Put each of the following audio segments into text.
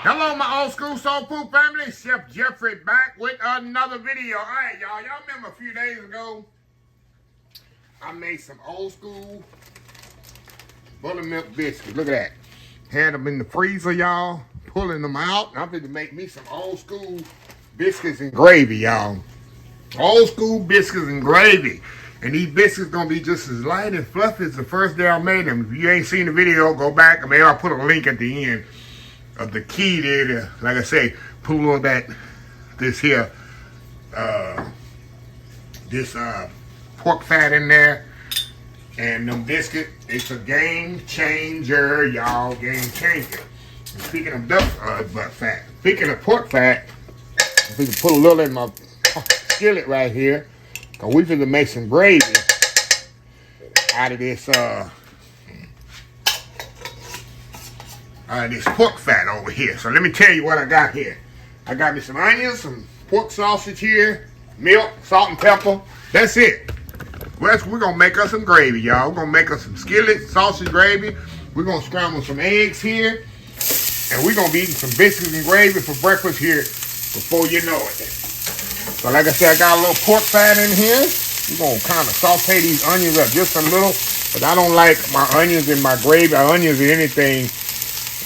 Hello, my old school soul food family. Chef Jeffrey back with another video. All right, y'all. Y'all remember a few days ago, I made some old school buttermilk biscuits. Look at that. Had them in the freezer, y'all. Pulling them out. I'm going to make me some old school biscuits and gravy, y'all. Old school biscuits and gravy. And these biscuits going to be just as light and fluffy as the first day I made them. If you ain't seen the video, go back. Maybe I'll put a link at the end of the key there to, like I say, put a little of that, this pork fat in there. And them biscuit, it's a game changer, y'all, game changer. And speaking of butt fat, speaking of pork fat, we can put a little in my skillet right here, cause we finna make some gravy out of this pork fat over here. So let me tell you what I got here. I got me some onions, some pork sausage here, milk, salt and pepper. That's it. We're gonna make us some gravy, y'all. We're gonna make us some skillet sausage gravy. We're gonna scramble some eggs here. And we're gonna be eating some biscuits and gravy for breakfast here before you know it. So like I said, I got a little pork fat in here. We're gonna kind of saute these onions up just a little, but I don't like my onions in my gravy, or onions in anything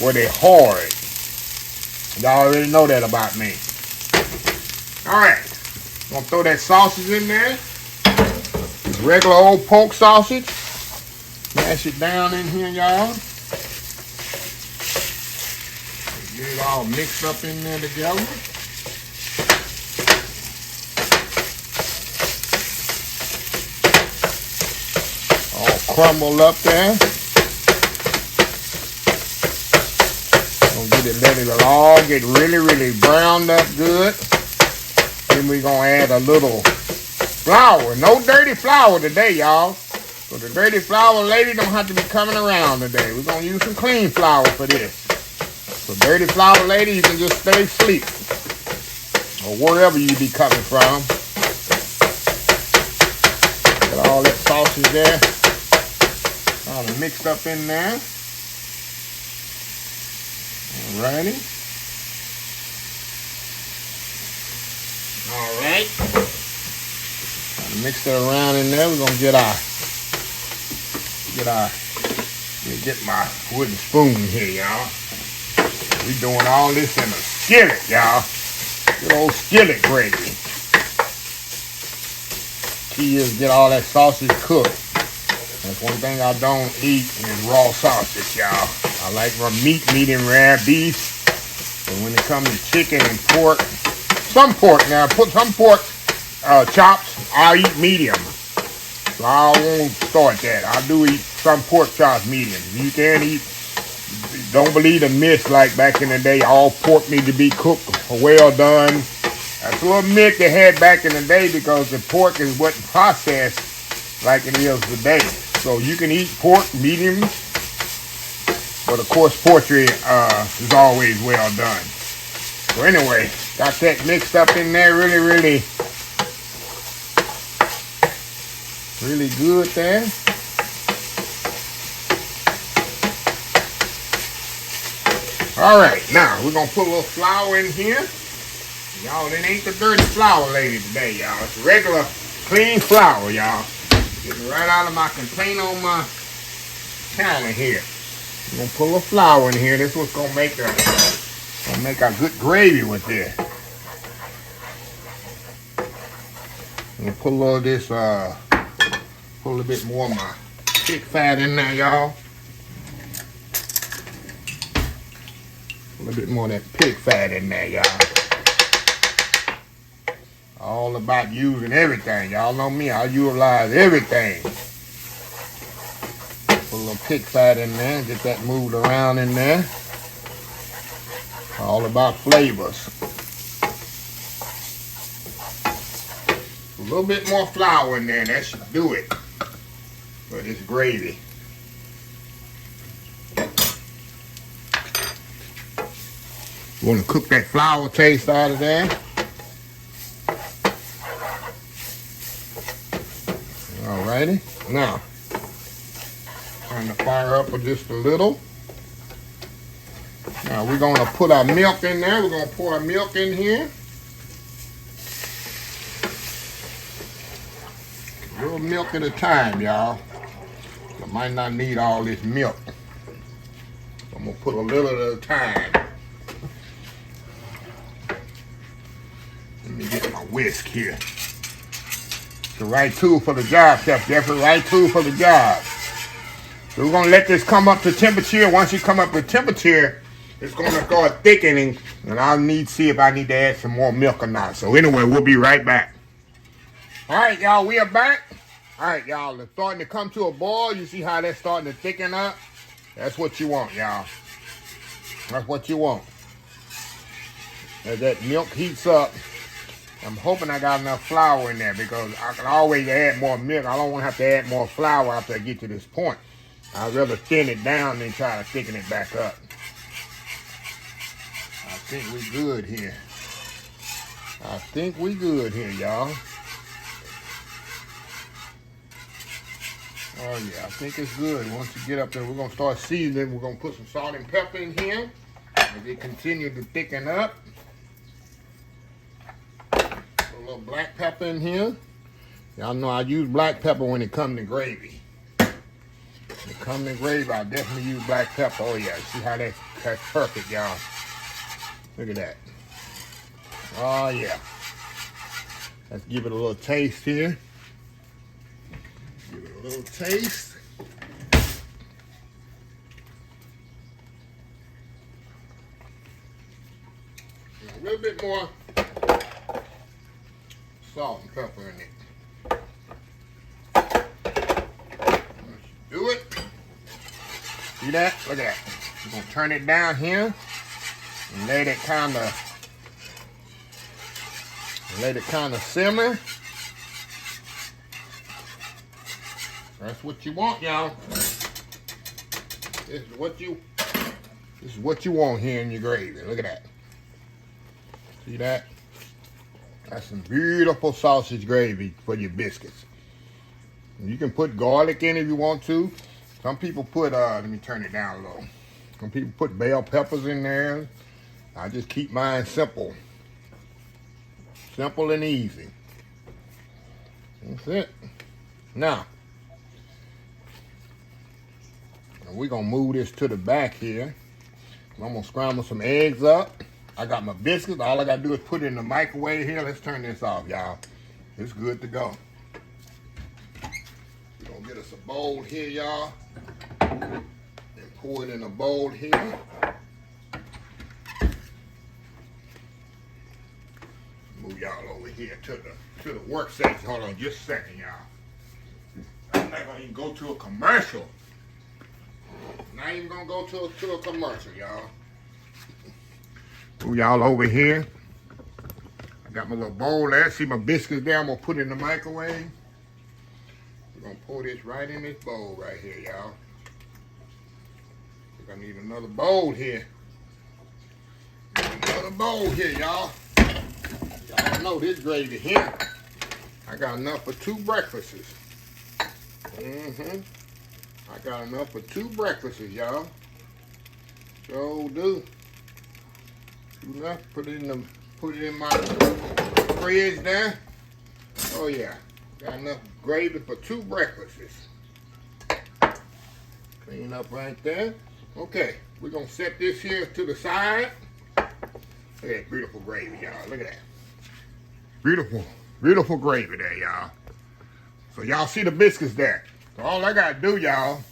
where they're hard. Y'all already know that about me. All right, gonna throw that sausage in there. Regular old pork sausage. Mash it down in here, y'all. Get it all mixed up in there together. All crumbled up there. Gonna get it, let it all get really, really browned up good. Then we're gonna add a little flour. No dirty flour today, y'all. So the dirty flour lady don't have to be coming around today. We're going to use some clean flour for this. So dirty flour lady, you can just stay asleep. Or wherever you be coming from. Got all that sausage there. All mixed up in there. Alrighty. Alright. Mix it around in there. We're gonna get my wooden spoon here, y'all. We doing all this in a skillet, y'all. Good old skillet gravy. Key is get all that sausage cooked. That's one thing I don't eat is raw sausage, y'all. I like my meat, medium rare, beef. But when it comes to chicken and pork, some pork now, put some pork chops, I'll eat medium. So I won't start that. I do eat some pork chops medium. You can't eat, don't believe the myth like back in the day, all pork need to be cooked well done. That's a little myth they had back in the day because the pork is wasn't processed like it is today. So you can eat pork medium, but of course poultry is always well done. So anyway, got that mixed up in there really good there. All right, now we're gonna put a little flour in here. Y'all, it ain't the dirty flour lady today, y'all. It's regular clean flour, y'all. Get it right out of my container on my counter here. We're gonna put a little flour in here. This is what's gonna make a good gravy with this. I'm gonna put a little of this put a little bit more of my pig fat in there, y'all. A little bit more of that pig fat in there, y'all. All about using everything. Y'all know me, I utilize everything. Put a little pig fat in there, get that moved around in there. All about flavors. A little bit more flour in there, that should do it for this gravy. You want to cook that flour taste out of there. Alrighty, now turn the fire up just a little. Now we're gonna put our milk in there. We're gonna pour our milk in here. A little milk at a time, y'all. I might not need all this milk. I'm gonna put a little at a time. Let me get my whisk here. It's the right tool for the job, Chef Jeffrey. Right tool for the job. So we're gonna let this come up to temperature. Once you come up to temperature, it's gonna start thickening, and I'll need to see if I need to add some more milk or not. So anyway, we'll be right back. All right, y'all, we are back. All right, y'all, it's starting to come to a boil. You see how that's starting to thicken up? That's what you want, y'all. That's what you want. As that milk heats up, I'm hoping I got enough flour in there because I can always add more milk. I don't want to have to add more flour after I get to this point. I'd rather thin it down than try to thicken it back up. I think we good here. I think we good here, y'all. Oh yeah, I think it's good. Once you get up there, we're gonna start seasoning. We're gonna put some salt and pepper in here as it continue to thicken up. Put a little black pepper in here. Y'all know I use black pepper when it comes to gravy. When it comes to gravy, I definitely use black pepper. Oh yeah, see how that's perfect, y'all. Look at that. Oh yeah. Let's give it a little taste here. Give it a little taste. And a little bit more salt and pepper in it. Once you do it, see that? Look at that. We're gonna turn it down here and let it kind of simmer. That's what you want, y'all. This is what you want here in your gravy. Look at that. See that? That's some beautiful sausage gravy for your biscuits. You can put garlic in if you want to. Some people put, let me turn it down a little. Some people put bell peppers in there. I just keep mine simple. Simple and easy. That's it. Now, we're going to move this to the back here. I'm going to scramble some eggs up. I got my biscuits. All I got to do is put it in the microwave here. Let's turn this off, y'all. It's good to go. We're going to get us a bowl here, y'all. And pour it in a bowl here. Move y'all over here to the workstation. Hold on just a second, y'all. I'm not going to even go to a commercial. Not even gonna go to a commercial, y'all. Move y'all over here. I got my little bowl there. See my biscuits there. I'm gonna put it in the microwave. We're gonna pour this right in this bowl right here, y'all. I need another bowl here. Another bowl here, y'all. Y'all know this gravy here. I got enough for 2 breakfasts. I got enough for 2 breakfasts, y'all. So do. Enough. Put it in my fridge there. Oh yeah. Got enough gravy for 2 breakfasts. Clean up right there. Okay, we're gonna set this here to the side. Look at that beautiful gravy, y'all. Look at that. Beautiful, beautiful gravy there, y'all. So y'all see the biscuits there. So all I gotta do, y'all,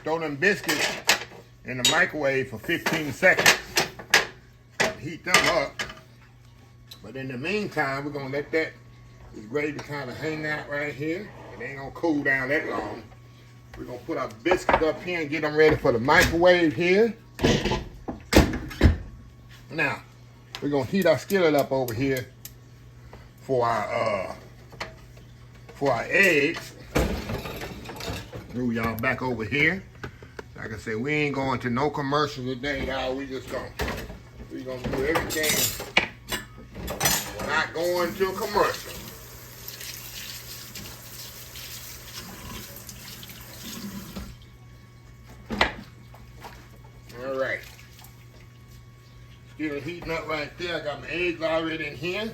throw them biscuits in the microwave for 15 seconds. Heat them up. But in the meantime, we're gonna let this gravy kind of hang out right here. It ain't gonna cool down that long. We're gonna put our biscuits up here and get them ready for the microwave here. Now, we're gonna heat our skillet up over here for our eggs. Move y'all back over here. Like I said, we ain't going to no commercial today, y'all. We gonna do everything. We're not going to a commercial. All right. Still heating up right there. I got my eggs already in here.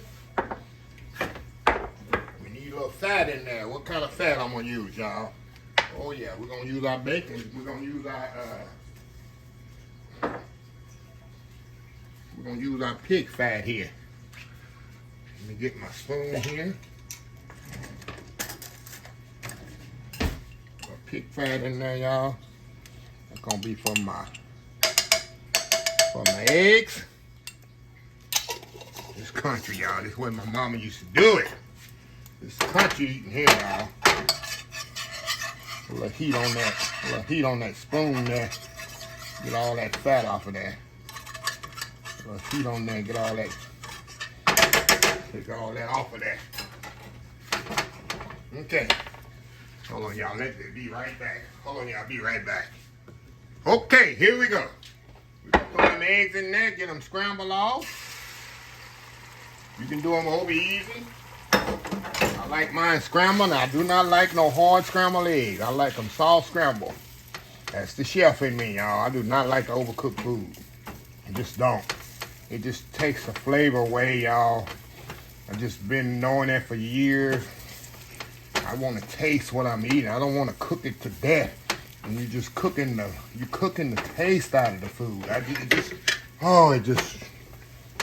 We need a little fat in there. What kind of fat I'm gonna use, y'all? Oh yeah, we're gonna use our bacon. We're gonna use our pig fat here. Let me get my spoon here. Pig fat in there, y'all. That's gonna be for my eggs. This country, y'all. This is the way my mama used to do it. This country eating here, y'all. A little heat on that. A little heat on that spoon there. Get all that fat off of there. A little heat on there. Get all that. Take all that off of there. Okay. Hold on, y'all. Let me be right back. Hold on, y'all. Be right back. Okay, here we go. We're going to put them eggs in there, get them scrambled off. You can do them over easy. I like mine scrambled. I do not like no hard scrambled eggs. I like them soft scrambled. That's the chef in me, y'all. I do not like overcooked food. I just don't. It just takes the flavor away, y'all. I've just been knowing that for years. I want to taste what I'm eating. I don't want to cook it to death. And you're just cooking the taste out of the food. It just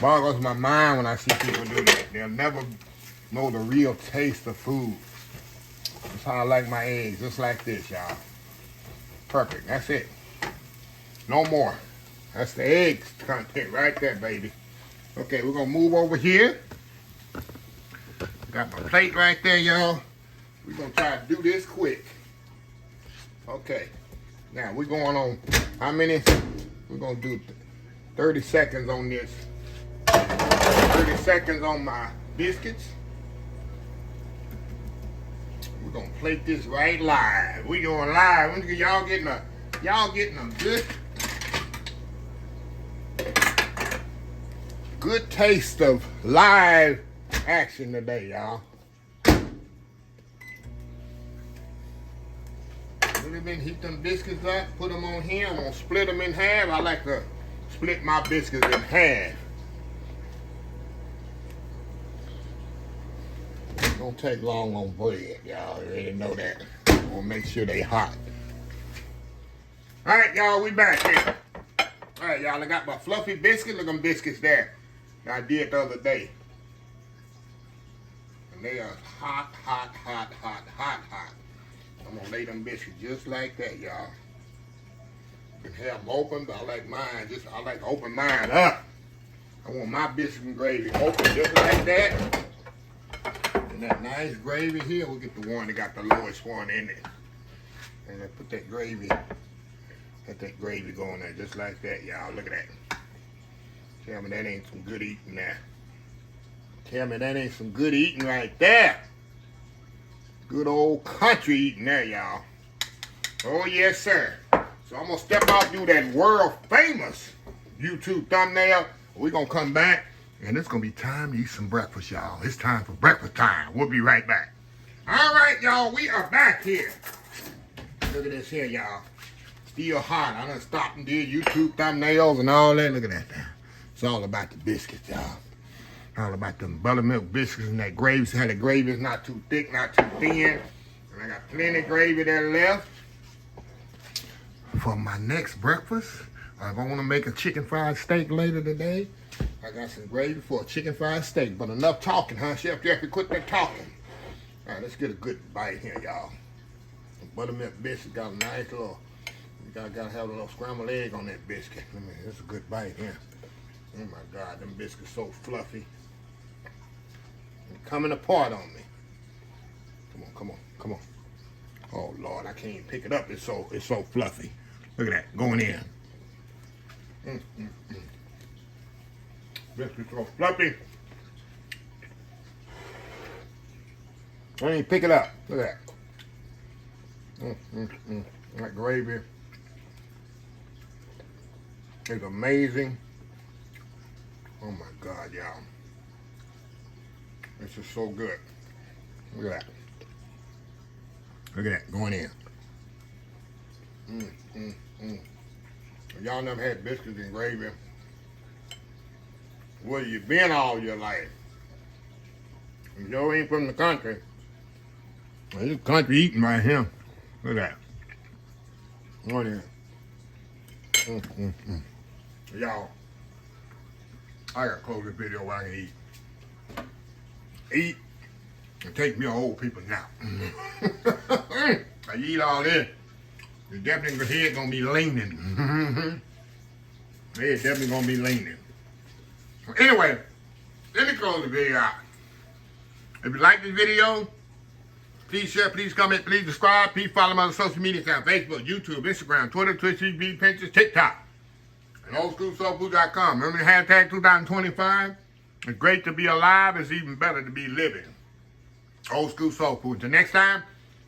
boggles my mind when I see people do that. They'll never know the real taste of food. That's how I like my eggs, just like this, y'all. Perfect. That's it. No more. That's the eggs content right there, baby. Okay, we're gonna move over here. Got my plate right there, y'all. We're going to try to do this quick. Okay. Now, we're going on how many? We're going to do 30 seconds on this. 30 seconds on my biscuits. We're going to plate this right live. We're going live. Y'all getting a good taste of live action today, y'all. Heat them biscuits up, put them on here. I'm gonna split them in half. I like to split my biscuits in half. Don't take long on bread, y'all. You already know that. I'm gonna make sure they hot. All right, y'all, we back here. All right, y'all, I got my fluffy biscuits. Look at them biscuits there that I did the other day. And they are hot, hot, hot, hot, hot, hot. I'm gonna lay them biscuits just like that, y'all. You can have them open, but I like mine. I like to open mine up. I want my biscuit and gravy open just like that. And that nice gravy here, we'll get the one that got the lowest one in it. And then put that gravy, going there just like that, y'all. Look at that. Tell me that ain't some good eating there. Tell me that ain't some good eating right there. Good old country eating there, y'all. Oh, yes, sir. So I'm going to step out and do that world famous YouTube thumbnail. We're going to come back, and it's going to be time to eat some breakfast, y'all. It's time for breakfast time. We'll be right back. All right, y'all. We are back here. Look at this here, y'all. Still hot. I done stopped and did YouTube thumbnails and all that. Look at that. It's all about the biscuits, y'all. All about them buttermilk biscuits and that gravy. See how the gravy is not too thick, not too thin. And I got plenty of gravy there left. For my next breakfast, if I want to make a chicken fried steak later today, I got some gravy for a chicken fried steak. But enough talking, huh, Chef Jeffrey? Quit that talking. All right, let's get a good bite here, y'all. The buttermilk biscuit got a nice little, you gotta have a little scrambled egg on that biscuit. That's a good bite here. Oh my God, them biscuits so fluffy. Coming apart on me. Come on. Oh Lord, I can't even pick it up. It's so fluffy. Look at that, going in. Biscuits so fluffy. I didn't even pick it up. Look at that. That gravy is amazing. Oh my God, y'all. This is so good. Look at that. Look at that, going in. Y'all never had biscuits and gravy where you been all your life. You know, ain't from the country. This country eating right here. Look at that. Look at that. Y'all, I gotta close this video where I can eat. Eat and take me an old people nap. I eat all this. The definitely head gonna be leaning. Head definitely gonna be leaning. Anyway, let me close the video out. If you like this video, please share, please comment, please subscribe, please follow my social media accounts, Facebook, YouTube, Instagram, Twitter, Twitch, TV, Pinterest, TikTok, and oldschoolsoulfood.com. Remember the hashtag 2025? It's great to be alive. It's even better to be living. Old School Soul Food. Until next time,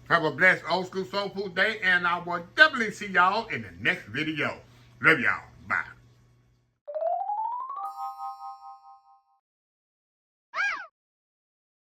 have a blessed Old School Soul Food day, and I will definitely see y'all in the next video. Love y'all.